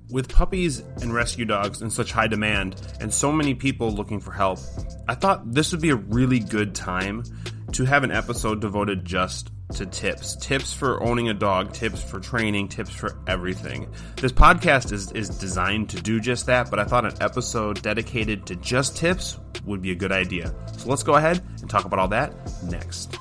With puppies and rescue dogs in such high demand and so many people looking for help, I thought this would be a really good time to have an episode devoted just to tips. Tips for owning a dog, tips for training, tips for everything. This podcast is designed to do just that, but I thought an episode dedicated to just tips would be a good idea. So let's go ahead and talk about all that next.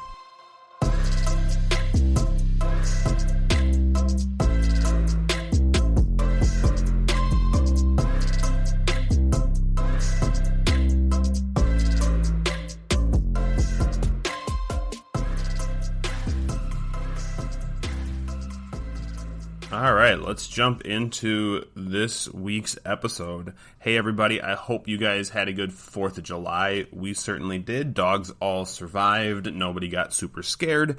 All right, let's jump into this week's episode. Hey, everybody, I hope you guys had a good 4th of July. We certainly did. Dogs all survived. Nobody got super scared,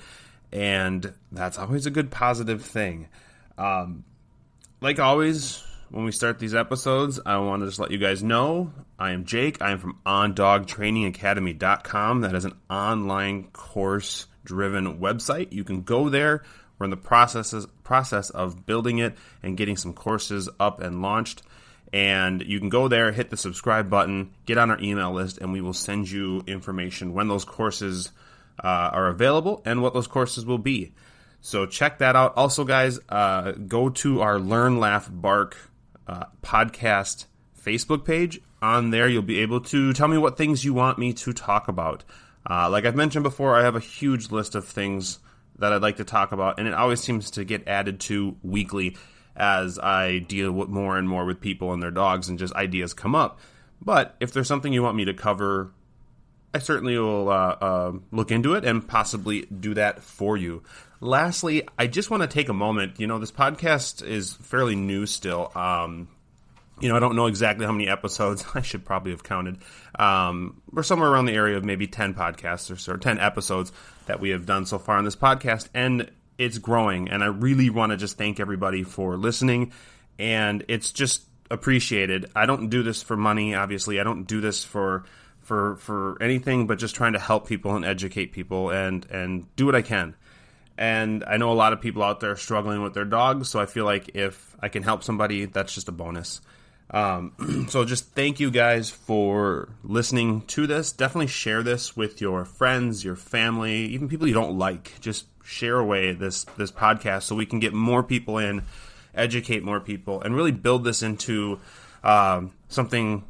and that's always a good positive thing. Like always, when we start these episodes, I want to just let you guys know, I am Jake. I am from OnDogTrainingAcademy.com. That is an online course-driven website. You can go there. We're in the process of building it and getting some courses up and launched. And you can go there, hit the subscribe button, get on our email list, and we will send you information when those courses are available and what those courses will be. So check that out. Also, guys, go to our Learn, Laugh, Bark podcast Facebook page. On there, you'll be able to tell me what things you want me to talk about. Like I've mentioned before, I have a huge list of things that I'd like to talk about, and it always seems to get added to weekly as I deal with more and more with people and their dogs and just ideas come up. But if there's something you want me to cover, I certainly will look into it and possibly do that for you. Lastly, I just want to take a moment. This podcast is fairly new still. I don't know exactly how many episodes. I should probably have counted. We're somewhere around the area of maybe 10 podcasts or so, 10 episodes that we have done so far on this podcast, and it's growing. And I really want to just thank everybody for listening, and it's just appreciated. I don't do this for money, obviously. I don't do this for anything but just trying to help people and educate people and do what I can. And I know a lot of people out there are struggling with their dogs, so I feel like if I can help somebody, that's just a bonus. So just thank you guys for listening to this. Definitely share this with your friends, your family, even people you don't like. Just share away this podcast so we can get more people in, educate more people, and really build this into something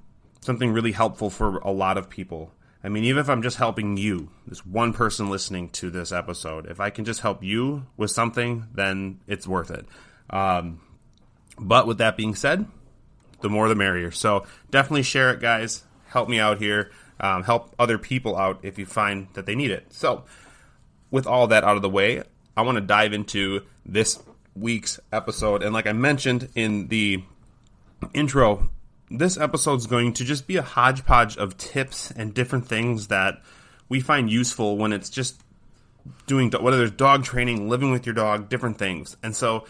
really helpful for a lot of people. I mean, even if I'm just helping you, this one person listening to this episode, if I can just help you with something, then it's worth it. But with that being said, the more the merrier. So definitely share it, guys. Help me out here. Help other people out if you find that they need it. So with all that out of the way, I want to dive into this week's episode. And like I mentioned in the intro, this episode is going to just be a hodgepodge of tips and different things that we find useful when it's just doing, whether it's dog training, living with your dog, different things. And so,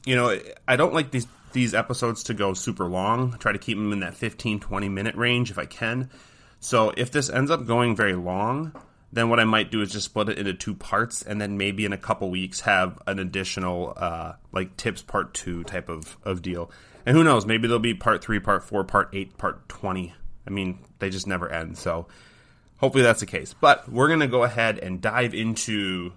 I don't like these episodes to go super long. I try to keep them in that 15-20 minute range if I can. So if this ends up going very long, then what I might do is just split it into 2 parts, and then maybe in a couple weeks have an additional tips part 2 type of deal. And who knows, maybe there'll be part 3, part 4, part 8, part 20. I mean, they just never end. So hopefully that's the case. But we're going to go ahead and dive into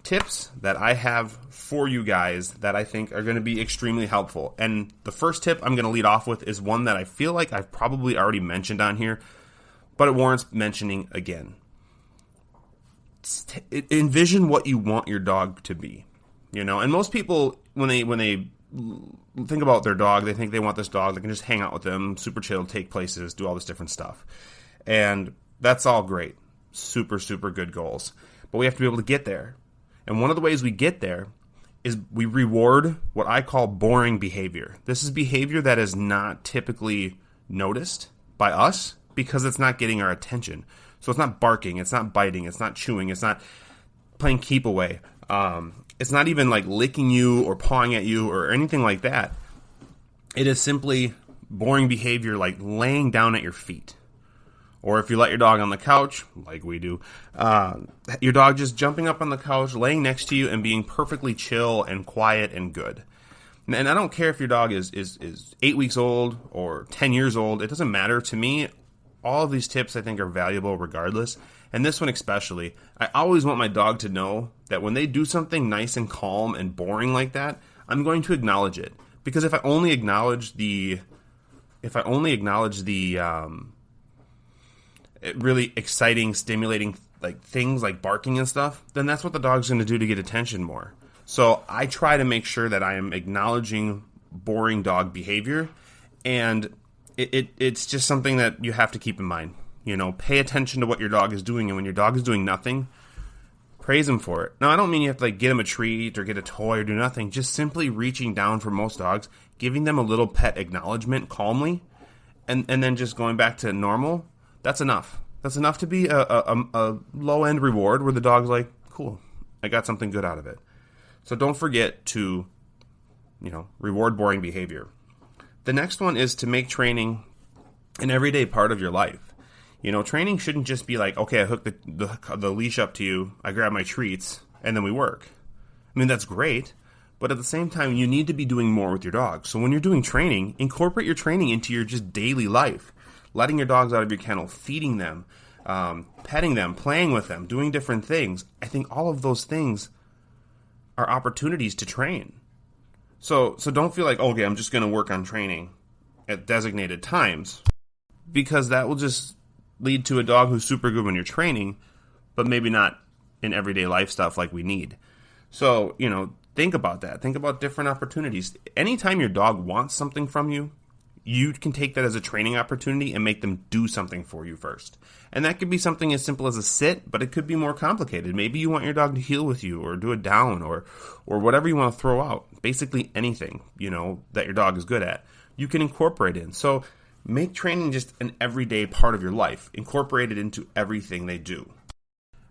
tips that I have for you guys that I think are going to be extremely helpful. And the first tip I'm going to lead off with is one that I feel like I've probably already mentioned on here, but it warrants mentioning again. Envision what you want your dog to be, and most people, when they think about their dog, they think they want this dog that can just hang out with them, super chill, take places, do all this different stuff. And that's all great. Super, super good goals. But we have to be able to get there. And one of the ways we get there is we reward what I call boring behavior. This is behavior that is not typically noticed by us because it's not getting our attention. So it's not barking, it's not biting, it's not chewing, it's not playing keep away. It's not even like licking you or pawing at you or anything like that. It is simply boring behavior like laying down at your feet. Or if you let your dog on the couch, like we do, your dog just jumping up on the couch, laying next to you, and being perfectly chill and quiet and good. And I don't care if your dog is 8 weeks old or 10 years old. It doesn't matter. To me, all of these tips I think are valuable regardless. And this one especially. I always want my dog to know that when they do something nice and calm and boring like that, I'm going to acknowledge it. Because if I only acknowledge the really exciting, stimulating like things like barking and stuff, then that's what the dog's going to do to get attention more. So I try to make sure that I am acknowledging boring dog behavior, and it's just something that you have to keep in mind. Pay attention to what your dog is doing, and when your dog is doing nothing, praise him for it. Now, I don't mean you have to get him a treat or get a toy or do nothing. Just simply reaching down for most dogs, giving them a little pet acknowledgement calmly, and then just going back to normal. That's enough. That's enough to be a low-end reward where the dog's like, cool, I got something good out of it. So don't forget to, reward boring behavior. The next one is to make training an everyday part of your life. Training shouldn't just be like, okay, I hook the leash up to you, I grab my treats, and then we work. I mean, that's great, but at the same time, you need to be doing more with your dog. So when you're doing training, incorporate your training into your just daily life. Letting your dogs out of your kennel, feeding them, petting them, playing with them, doing different things. I think all of those things are opportunities to train. So don't feel like, okay, I'm just going to work on training at designated times, because that will just lead to a dog who's super good when you're training, but maybe not in everyday life stuff like we need. So, think about that. Think about different opportunities. Anytime your dog wants something from you, you can take that as a training opportunity and make them do something for you first. And that could be something as simple as a sit, but it could be more complicated. Maybe you want your dog to heel with you or do a down or whatever you want to throw out. Basically anything, that your dog is good at, you can incorporate in. So make training just an everyday part of your life. Incorporate it into everything they do.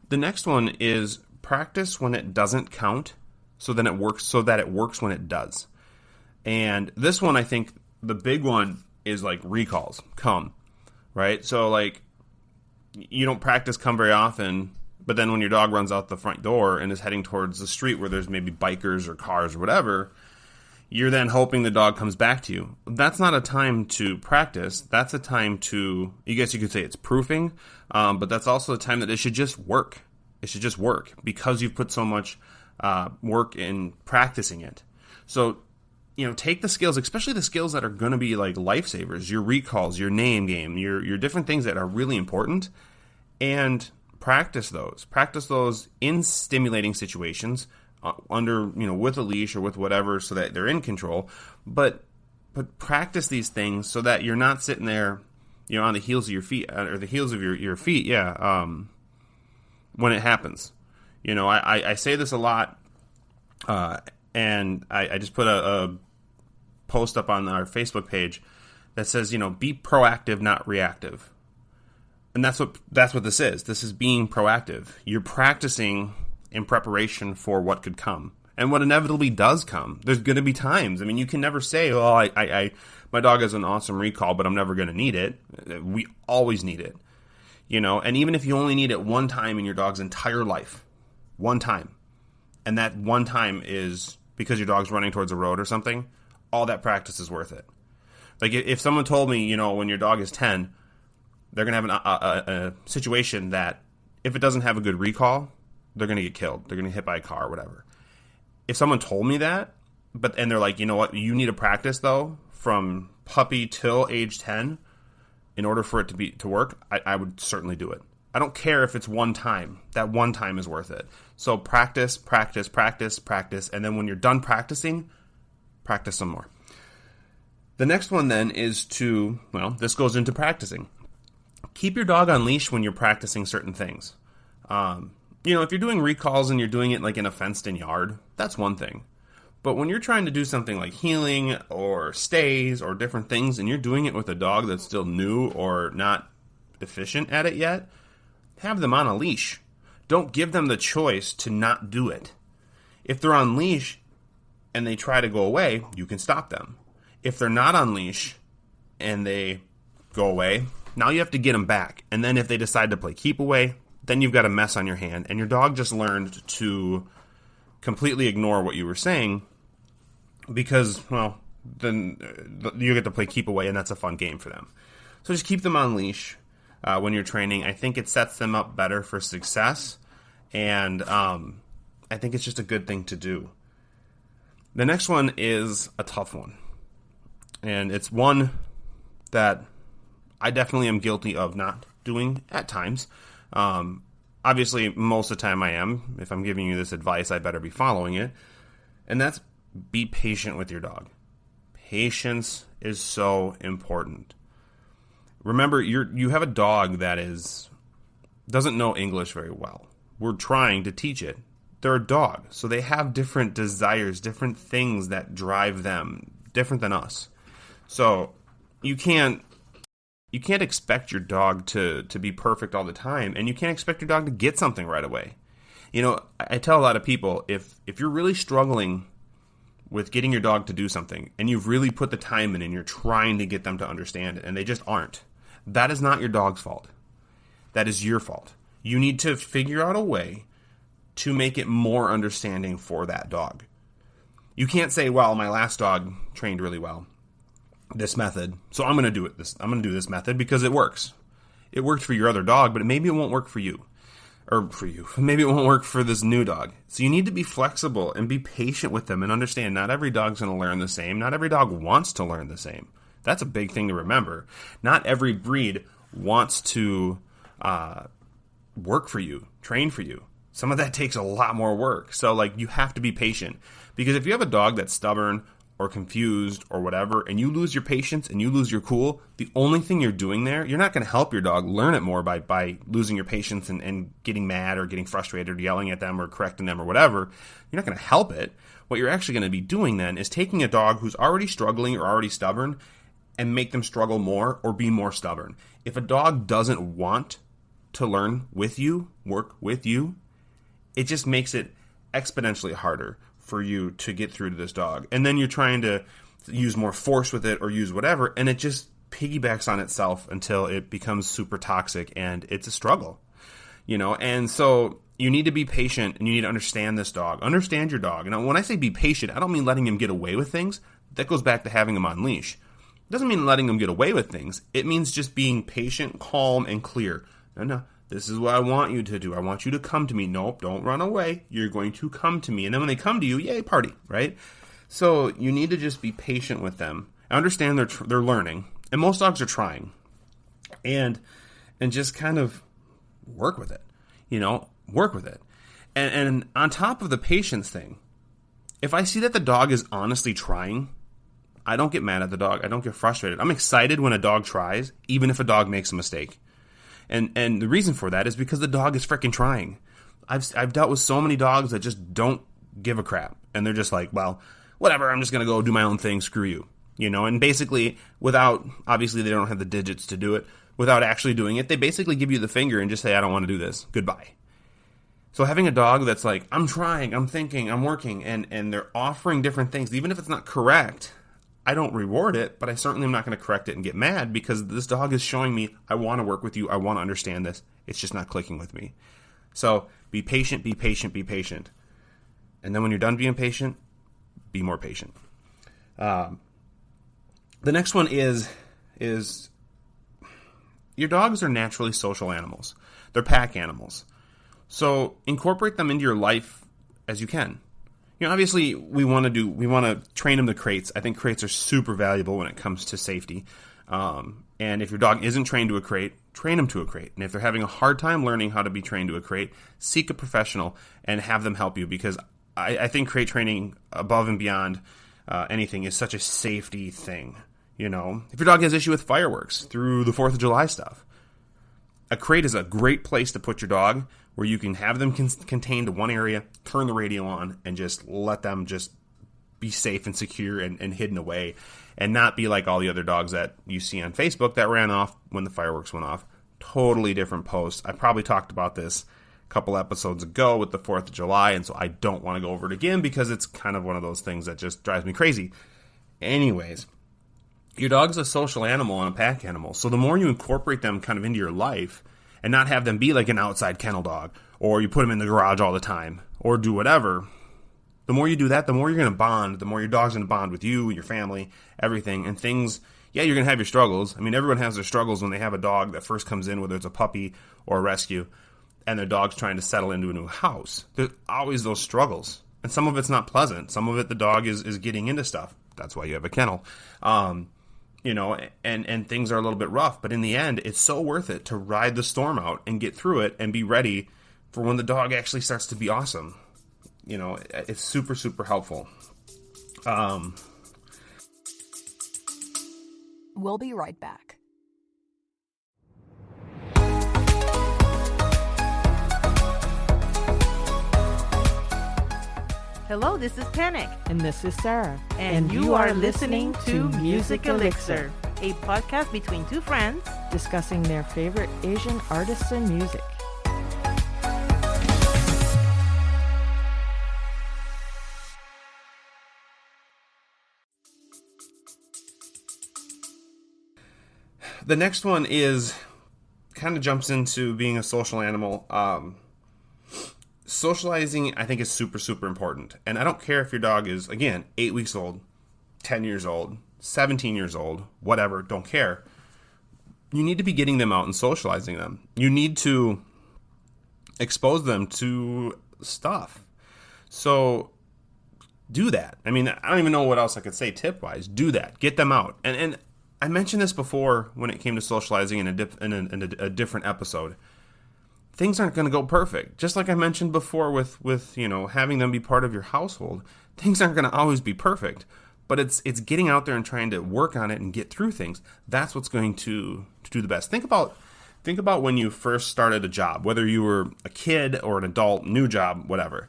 The next one is practice when it doesn't count so that it works when it does. And this one, I think, the big one is like recalls, come, right? So like you don't practice come very often, but then when your dog runs out the front door and is heading towards the street where there's maybe bikers or cars or whatever, you're then hoping the dog comes back to you. That's not a time to practice. That's a time to, I guess you could say it's proofing, but that's also a time that it should just work. It should just work because you've put so much work in practicing it. So take the skills, especially the skills that are going to be like lifesavers, your recalls, your name game, your different things that are really important, and practice those. Practice those in stimulating situations under, with a leash or with whatever so that they're in control. But practice these things so that you're not sitting there, on the heels of your feet or the heels of your feet. When it happens, I say this a lot, and I just put a post up on our Facebook page that says, be proactive, not reactive. And that's what this is. This is being proactive. You're practicing in preparation for what could come and what inevitably does come. There's going to be times. I mean, you can never say, oh, my dog has an awesome recall, but I'm never going to need it. We always need it, and even if you only need it one time in your dog's entire life, one time, and that one time is because your dog's running towards a road or something, all that practice is worth it. Like if someone told me, when your dog is 10, they're going to have a situation that if it doesn't have a good recall, they're going to get killed. They're going to get hit by a car or whatever. If someone told me that, and they're like, you know what, you need to practice though from puppy till age 10 in order for it to work, I would certainly do it. I don't care if it's one time. That one time is worth it. So practice, practice, practice, practice, and then when you're done practicing, practice some more. The next one then is this goes into practicing. Keep your dog on leash when you're practicing certain things. If you're doing recalls and you're doing it like in a fenced-in yard, that's one thing. But when you're trying to do something like healing or stays or different things, and you're doing it with a dog that's still new or not efficient at it yet, have them on a leash. Don't give them the choice to not do it. If they're on leash and they try to go away, you can stop them. If they're not on leash and they go away, now you have to get them back. And then if they decide to play keep away, then you've got a mess on your hand. And your dog just learned to completely ignore what you were saying because, well, then you get to play keep away, and that's a fun game for them. So just keep them on leash when you're training. I think it sets them up better for success, and I think it's just a good thing to do. The next one is a tough one, and it's one that I definitely am guilty of not doing at times. Obviously, most of the time I am. If I'm giving you this advice, I better be following it, and that's be patient with your dog. Patience is so important. Remember, you have a dog that doesn't know English very well. We're trying to teach it. They're a dog, so they have different desires, different things that drive them, different than us. So you can't expect your dog to be perfect all the time, and you can't expect your dog to get something right away. You know, I tell a lot of people, if you're really struggling with getting your dog to do something, and you've really put the time in and you're trying to get them to understand it, and they just aren't, that is not your dog's fault. That is your fault. You need to figure out a way to make it more understanding for that dog. You can't say, well, my last dog trained really well, this method, so I'm going to do it. I'm going to do this method because it works. It worked for your other dog, but maybe it won't work for you. Or for you. Maybe it won't work for this new dog. So you need to be flexible and be patient with them and understand not every dog's going to learn the same. Not every dog wants to learn the same. That's a big thing to remember. Not every breed wants to work for you, train for you. Some of that takes a lot more work. So, like, you have to be patient. Because if you have a dog that's stubborn or confused or whatever, and you lose your patience and you lose your cool, the only thing you're doing there, you're not going to help your dog learn it more by losing your patience and getting mad or getting frustrated or yelling at them or correcting them or whatever. You're not going to help it. What you're actually going to be doing then is taking a dog who's already struggling or already stubborn and make them struggle more or be more stubborn. If a dog doesn't want to learn with you, work with you, it just makes it exponentially harder for you to get through to this dog. And then you're trying to use more force with it or use whatever, and it just piggybacks on itself until it becomes super toxic and it's a struggle. You know, and so you need to be patient and you need to understand this dog. Understand your dog. And when I say be patient, I don't mean letting him get away with things. That goes back to having him on leash. It doesn't mean letting him get away with things. It means just being patient, calm, and clear. No, this is what I want you to do. I want you to come to me. Nope, don't run away. You're going to come to me. And then when they come to you, yay, party, right? So you need to just be patient with them. I understand they're learning, and most dogs are trying. And just kind of work with it. You know, work with it. And on top of the patience thing, if I see that the dog is honestly trying, I don't get mad at the dog. I don't get frustrated. I'm excited when a dog tries, even if a dog makes a mistake. And the reason for that is because the dog is freaking trying. I've dealt with so many dogs that just don't give a crap. And they're just like, well, whatever, I'm just going to go do my own thing, screw you. You know, and basically, obviously they don't have the digits to do it, without actually doing it, they basically give you the finger and just say, I don't want to do this, goodbye. So having a dog that's like, I'm trying, I'm thinking, I'm working, and they're offering different things, even if it's not correct, I don't reward it, but I certainly am not going to correct it and get mad because this dog is showing me I want to work with you. I want to understand this. It's just not clicking with me. So be patient, be patient, be patient. And then when you're done being patient, be more patient. The next one is your dogs are naturally social animals. They're pack animals. So incorporate them into your life as you can. You know, obviously, we want to train them to crates. I think crates are super valuable when it comes to safety. And if your dog isn't trained to a crate, train them to a crate. And if they're having a hard time learning how to be trained to a crate, seek a professional and have them help you, because I think crate training above and beyond anything is such a safety thing. You know, if your dog has issue with fireworks through the 4th of July stuff, a crate is a great place to put your dog, where you can have them contained to one area, turn the radio on, and just let them just be safe and secure and hidden away, and not be like all the other dogs that you see on Facebook that ran off when the fireworks went off. Totally different post. I probably talked about this a couple episodes ago with the 4th of July, and so I don't want to go over it again because it's kind of one of those things that just drives me crazy. Anyways, your dog's a social animal and a pack animal, so the more you incorporate them kind of into your life, and not have them be like an outside kennel dog, or you put them in the garage all the time, or do whatever, The more you do that, the more you're going to bond, the more your dog's going to bond with you, your family, everything. And things, yeah, you're going to have your struggles. I mean, everyone has their struggles when they have a dog that first comes in, whether it's a puppy or a rescue, and their dog's trying to settle into a new house. There's always those struggles. And some of it's not pleasant. Some of it, the dog is getting into stuff. That's why you have a kennel. And things are a little bit rough. But in the end, it's so worth it to ride the storm out and get through it and be ready for when the dog actually starts to be awesome. It's super, super helpful. We'll be right back. Hello, this is Panic. And this is Sarah. And you are listening to Music Elixir, a podcast between two friends discussing their favorite Asian artists and music. The next one kind of jumps into being a social animal. Socializing, I think, is super, super important. And I don't care if your dog is, again, 8 weeks old, 10 years old, 17 years old, whatever, don't care. You need to be getting them out and socializing them. You need to expose them to stuff. So do that. I mean, I don't even know what else I could say tip-wise. Do that. Get them out. And I mentioned this before when it came to socializing in a different episode. Things aren't going to go perfect. Just like I mentioned before with having them be part of your household, things aren't going to always be perfect. But it's getting out there and trying to work on it and get through things. That's what's going to do the best. Think about when you first started a job, whether you were a kid or an adult, new job, whatever.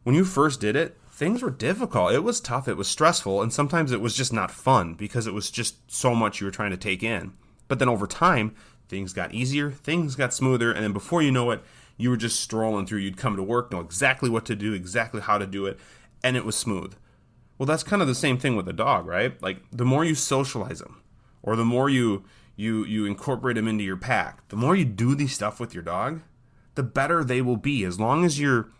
When you first did it, things were difficult. It was tough. It was stressful. And sometimes it was just not fun because it was just so much you were trying to take in. But then over time, things got easier, things got smoother, and then before you know it, you were just strolling through. You'd come to work, know exactly what to do, exactly how to do it, and it was smooth. Well, that's kind of the same thing with a dog, right? Like, the more you socialize them, or the more you incorporate them into your pack, the more you do these stuff with your dog, the better they will be. As long as you're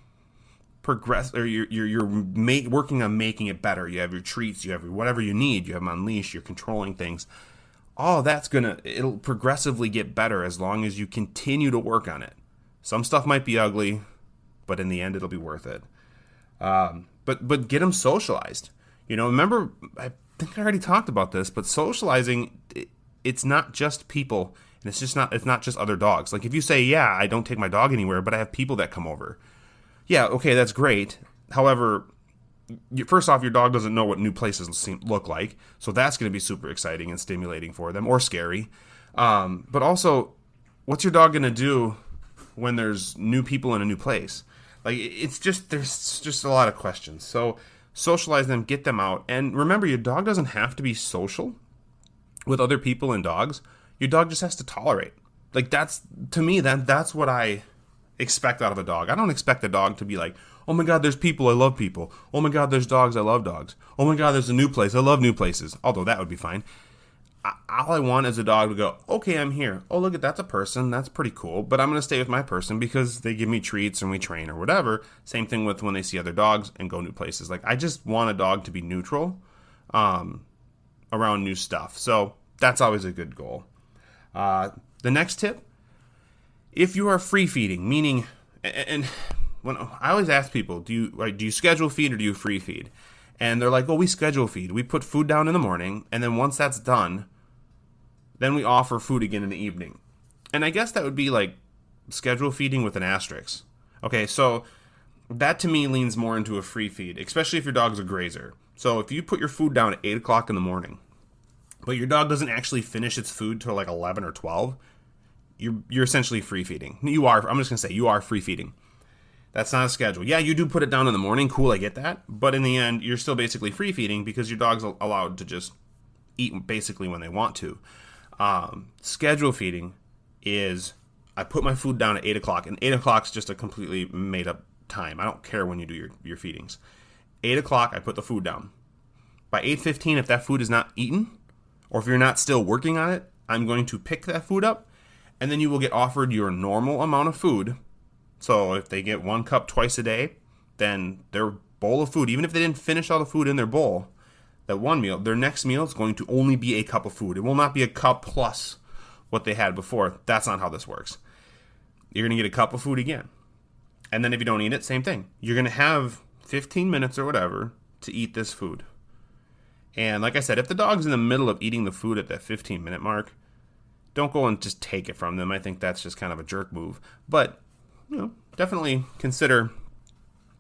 working on making it better. You have your treats, you have whatever you need, you have them on leash, you're controlling things. All that's it'll progressively get better as long as you continue to work on it. Some stuff might be ugly, but in the end, it'll be worth it. But get them socialized. Remember, I think I already talked about this, but socializing, it's not just people, and it's not just other dogs. Like if you say, yeah, I don't take my dog anywhere, but I have people that come over. Yeah, okay, that's great. However, first off, your dog doesn't know what new places look like, so that's going to be super exciting and stimulating for them, or scary. But also, what's your dog going to do when there's new people in a new place? Like, there's just a lot of questions. So socialize them, get them out, and remember, your dog doesn't have to be social with other people and dogs. Your dog just has to tolerate. Like, that's what I expect out of a dog. I don't expect a dog to be like, oh my God, there's people, I love people. Oh my God, there's dogs, I love dogs. Oh my God, there's a new place, I love new places. Although that would be fine. All I want is a dog to go, okay, I'm here. Oh, look, that's a person. That's pretty cool. But I'm going to stay with my person because they give me treats and we train or whatever. Same thing with when they see other dogs and go new places. Like, I just want a dog to be neutral around new stuff. So that's always a good goal. The next tip, if you are free feeding, meaning, and when I always ask people, do you schedule feed or do you free feed? And they're like, oh, we schedule feed. We put food down in the morning, and then once that's done, then we offer food again in the evening. And I guess that would be like schedule feeding with an asterisk. Okay, so that to me leans more into a free feed, especially if your dog's a grazer. So if you put your food down at 8 o'clock in the morning, but your dog doesn't actually finish its food till like 11 or 12, you're essentially free feeding. I'm just going to say you are free feeding. That's not a schedule. Yeah, you do put it down in the morning. Cool, I get that. But in the end, you're still basically free feeding because your dog's allowed to just eat basically when they want to. Schedule feeding is I put my food down at 8 o'clock, and 8 o'clock's just a completely made up time. I don't care when you do your feedings. 8 o'clock, I put the food down. By 8:15, if that food is not eaten, or if you're not still working on it, I'm going to pick that food up, and then you will get offered your normal amount of food. So if they get 1 cup twice a day, then they're bowl of food, even if they didn't finish all the food in their bowl, that one meal, their next meal is going to only be a cup of food. It will not be a cup plus what they had before. That's not how this works. You're going to get a cup of food again. And then if you don't eat it, same thing. You're going to have 15 minutes or whatever to eat this food. And like I said, if the dog's in the middle of eating the food at that 15-minute mark, don't go and just take it from them. I think that's just kind of a jerk move. But, definitely consider,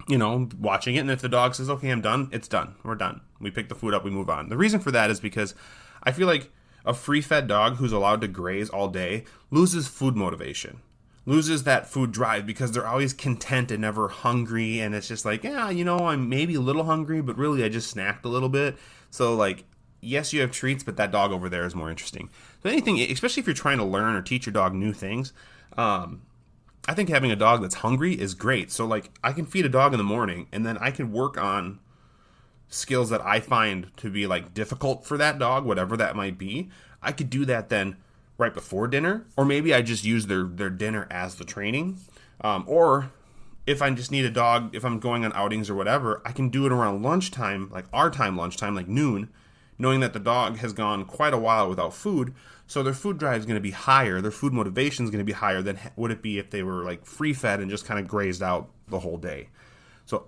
watching it. And if the dog says, okay, I'm done, it's done. We're done. We pick the food up, we move on. The reason for that is because I feel like a free-fed dog who's allowed to graze all day loses food motivation. Loses that food drive because they're always content and never hungry. And it's just like, I'm maybe a little hungry, but really I just snacked a little bit. So, like, yes, you have treats, but that dog over there is more interesting. So anything, especially if you're trying to learn or teach your dog new things, I think having a dog that's hungry is great. So, like, I can feed a dog in the morning, and then I can work on skills that I find to be, like, difficult for that dog, whatever that might be. I could do that then right before dinner, or maybe I just use their dinner as the training. Or if I just need a dog, if I'm going on outings or whatever, I can do it around lunchtime, like our time lunchtime, like noon, knowing that the dog has gone quite a while without food, so their food drive is going to be higher, their food motivation is going to be higher than would it be if they were like free-fed and just kind of grazed out the whole day. So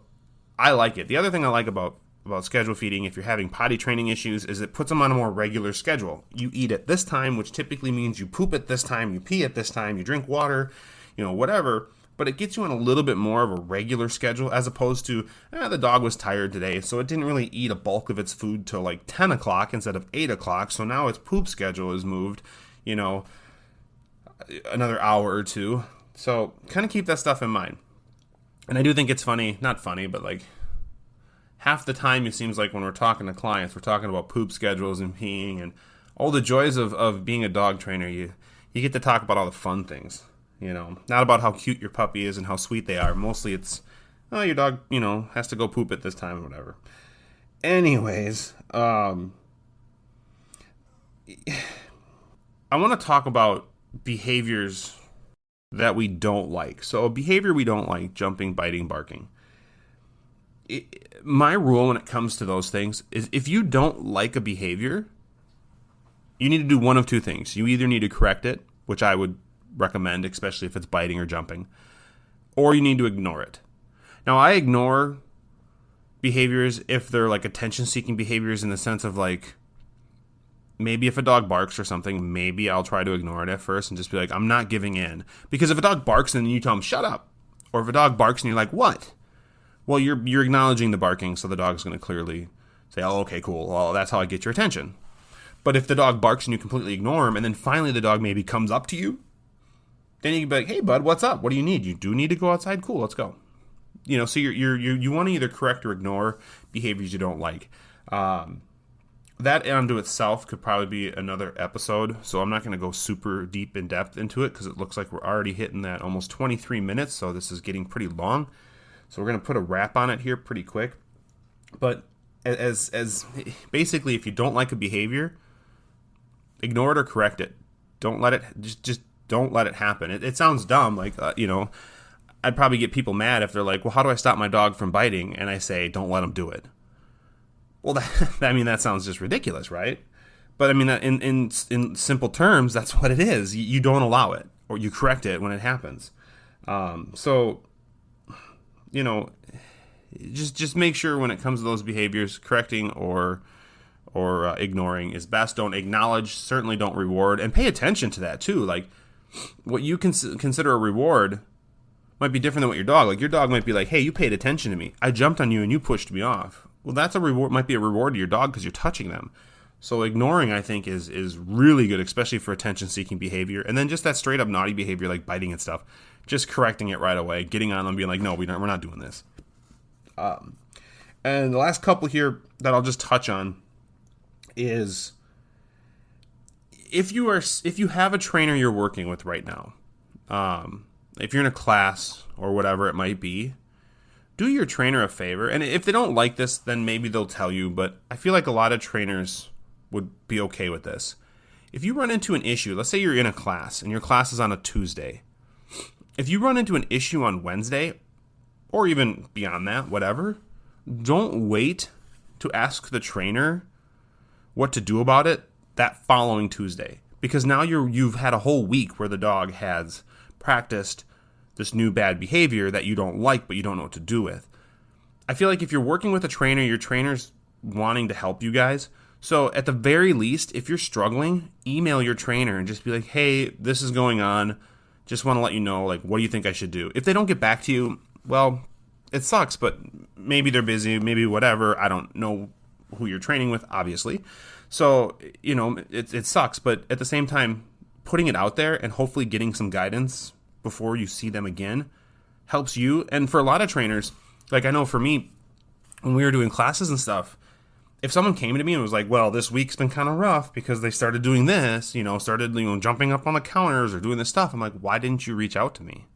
I like it. The other thing I like about schedule feeding, if you're having potty training issues, is it puts them on a more regular schedule. You eat at this time, which typically means you poop at this time, you pee at this time, you drink water, whatever. But it gets you on a little bit more of a regular schedule as opposed to, the dog was tired today, so it didn't really eat a bulk of its food till like 10 o'clock instead of 8 o'clock. So now its poop schedule is moved, another hour or two. So kind of keep that stuff in mind. And I do think it's funny, not funny, but like half the time it seems like when we're talking to clients, we're talking about poop schedules and peeing and all the joys of being a dog trainer. You get to talk about all the fun things. Not about how cute your puppy is and how sweet they are. Mostly it's, your dog, has to go poop at this time or whatever. Anyways, I want to talk about behaviors that we don't like. So a behavior we don't like: jumping, biting, barking. My rule when it comes to those things is if you don't like a behavior, you need to do one of two things. You either need to correct it, which I would recommend, especially if it's biting or jumping, or you need to ignore it. Now, I ignore behaviors if they're like attention-seeking behaviors, in the sense of like, maybe if a dog barks or something, maybe I'll try to ignore it at first and just be like, I'm not giving in. Because if a dog barks and you tell him, shut up, or if a dog barks and you're like, what? Well, you're acknowledging the barking, so the dog's going to clearly say, oh, okay, cool, well, that's how I get your attention. But if the dog barks and you completely ignore him, and then finally the dog maybe comes up to you, then you can be like, hey, bud, what's up? What do you need? You do need to go outside? Cool, let's go. So you want to either correct or ignore behaviors you don't like. That unto itself could probably be another episode, so I'm not going to go super deep in depth into it because it looks like we're already hitting that almost 23 minutes, so this is getting pretty long. So we're going to put a wrap on it here pretty quick. But as basically, if you don't like a behavior, ignore it or correct it. Don't let it just don't let it happen. It sounds dumb, like I'd probably get people mad if they're like, well, how do I stop my dog from biting? And I say, don't let him do it. Well, that sounds just ridiculous, right? But I mean, in simple terms, that's what it is. You don't allow it, or you correct it when it happens. So, just make sure when it comes to those behaviors, correcting or ignoring is best. Don't acknowledge, certainly don't reward, and pay attention to that too. Like, what you consider a reward might be different than what your dog. Like, your dog might be like, hey, you paid attention to me. I jumped on you and you pushed me off. Well, that's a reward. Might be a reward to your dog because you're touching them. So ignoring, I think, is really good, especially for attention-seeking behavior. And then just that straight-up naughty behavior, like biting and stuff, just correcting it right away, getting on them, being like, no, we're not doing this. And the last couple here that I'll just touch on is, if you have a trainer you're working with right now, if you're in a class or whatever it might be, do your trainer a favor. And if they don't like this, then maybe they'll tell you, but I feel like a lot of trainers would be okay with this. If you run into an issue, let's say you're in a class and your class is on a Tuesday. If you run into an issue on Wednesday, or even beyond that, whatever, don't wait to ask the trainer what to do about it that following Tuesday. Because now you've had a whole week where the dog has practiced this new bad behavior that you don't like, but you don't know what to do with. I feel like if you're working with a trainer, your trainer's wanting to help you guys. So at the very least, if you're struggling, email your trainer and just be like, hey, this is going on. Just want to let you know, like, what do you think I should do? If they don't get back to you, well, it sucks, but maybe they're busy, maybe whatever. I don't know who you're training with, obviously. So, it sucks, but at the same time, putting it out there and hopefully getting some guidance before you see them again helps you. And for a lot of trainers, like I know for me, when we were doing classes and stuff, if someone came to me and was like, well, this week's been kind of rough because they started doing this, started jumping up on the counters or doing this stuff, I'm like, why didn't you reach out to me?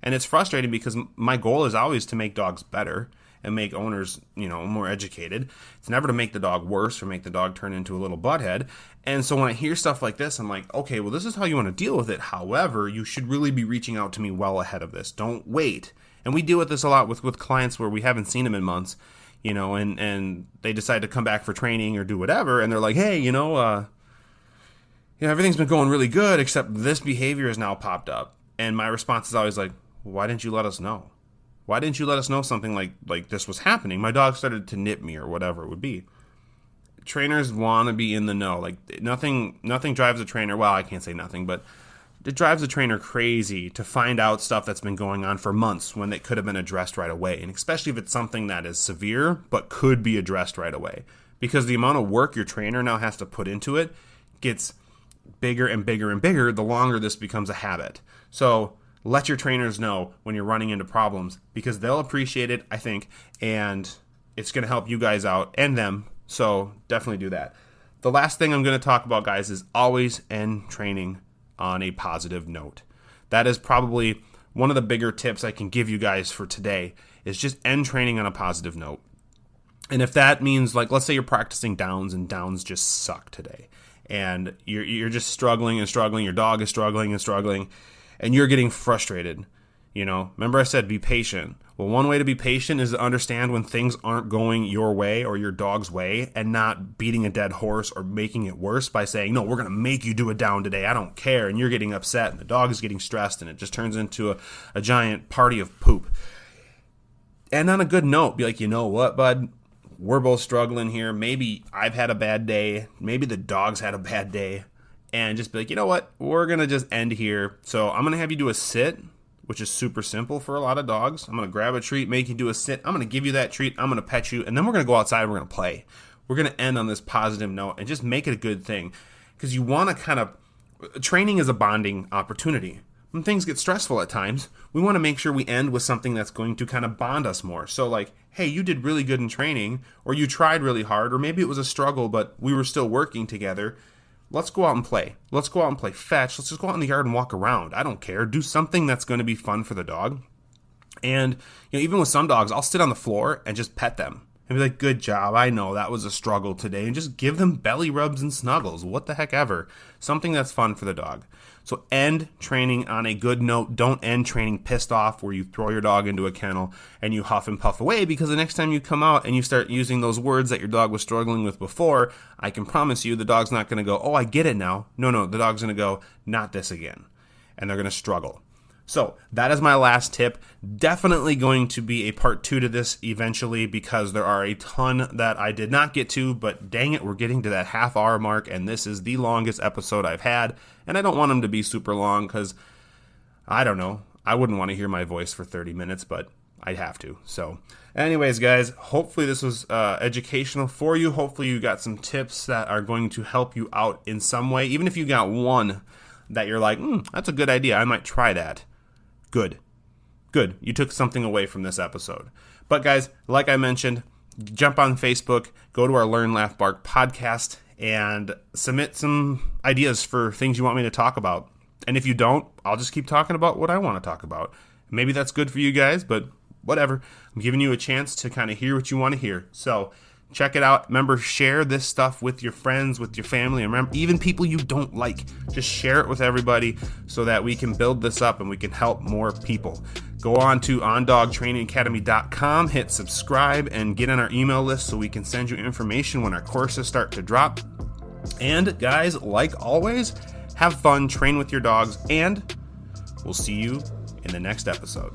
And it's frustrating because my goal is always to make dogs better and make owners, more educated. It's never to make the dog worse or make the dog turn into a little butthead. And so when I hear stuff like this, I'm like, okay, well, this is how you want to deal with it. However, you should really be reaching out to me well ahead of this. Don't wait. And we deal with this a lot with clients where we haven't seen them in months, and they decide to come back for training or do whatever. And they're like, hey, everything's been going really good, except this behavior has now popped up. And my response is always like, why didn't you let us know? Why didn't you let us know something like this was happening? My dog started to nip me or whatever it would be. Trainers want to be in the know. Like nothing drives a trainer. Well, I can't say nothing, but it drives a trainer crazy to find out stuff that's been going on for months when it could have been addressed right away. And especially if it's something that is severe but could be addressed right away. Because the amount of work your trainer now has to put into it gets bigger and bigger and bigger the longer this becomes a habit. So let your trainers know when you're running into problems because they'll appreciate it, I think, and it's going to help you guys out and them. So definitely do that. The last thing I'm going to talk about, guys, is always end training on a positive note. That is probably one of the bigger tips I can give you guys for today is just end training on a positive note. And if that means, like, let's say you're practicing downs and downs just suck today and you're just struggling and struggling, your dog is struggling and struggling, and you're getting frustrated, Remember I said be patient. Well, one way to be patient is to understand when things aren't going your way or your dog's way and not beating a dead horse or making it worse by saying, no, we're going to make you do a down today. I don't care. And you're getting upset and the dog is getting stressed and it just turns into a giant party of poop. And on a good note, be like, you know what, bud? We're both struggling here. Maybe I've had a bad day. Maybe the dog's had a bad day. And just be like, you know what? We're going to just end here. So I'm going to have you do a sit, which is super simple for a lot of dogs. I'm going to grab a treat, make you do a sit. I'm going to give you that treat. I'm going to pet you. And then we're going to go outside and we're going to play. We're going to end on this positive note and just make it a good thing. Because you want to training is a bonding opportunity. When things get stressful at times, we want to make sure we end with something that's going to kind of bond us more. So like, hey, you did really good in training, or you tried really hard, or maybe it was a struggle, but we were still working together. Let's go out and play. Let's go out and play fetch. Let's just go out in the yard and walk around. I don't care. Do something that's going to be fun for the dog. And even with some dogs, I'll sit on the floor and just pet them and be like, good job. I know that was a struggle today. And just give them belly rubs and snuggles. What the heck ever. Something that's fun for the dog. So end training on a good note. Don't end training pissed off where you throw your dog into a kennel and you huff and puff away, because the next time you come out and you start using those words that your dog was struggling with before, I can promise you the dog's not going to go, oh, I get it now. No, the dog's going to go, not this again. And they're going to struggle. So that is my last tip. Definitely going to be a part 2 to this eventually, because there are a ton that I did not get to, but dang it, we're getting to that half-hour mark, and this is the longest episode I've had, and I don't want them to be super long because, I don't know, I wouldn't want to hear my voice for 30 minutes, but I'd have to. So anyways, guys, hopefully this was educational for you. Hopefully you got some tips that are going to help you out in some way. Even if you got one that you're like, that's a good idea, I might try that. Good. You took something away from this episode. But guys, like I mentioned, jump on Facebook, go to our Learn, Laugh, Bark podcast, and submit some ideas for things you want me to talk about. And if you don't, I'll just keep talking about what I want to talk about. Maybe that's good for you guys, but whatever. I'm giving you a chance to kind of hear what you want to hear. So Check it out. Remember, share this stuff with your friends, with your family, and remember, even people you don't like. Just share it with everybody so that we can build this up and we can help more people. Go on to ondogtrainingacademy.com, hit subscribe, and get on our email list so we can send you information when our courses start to drop. And guys, like always, have fun, train with your dogs, and we'll see you in the next episode.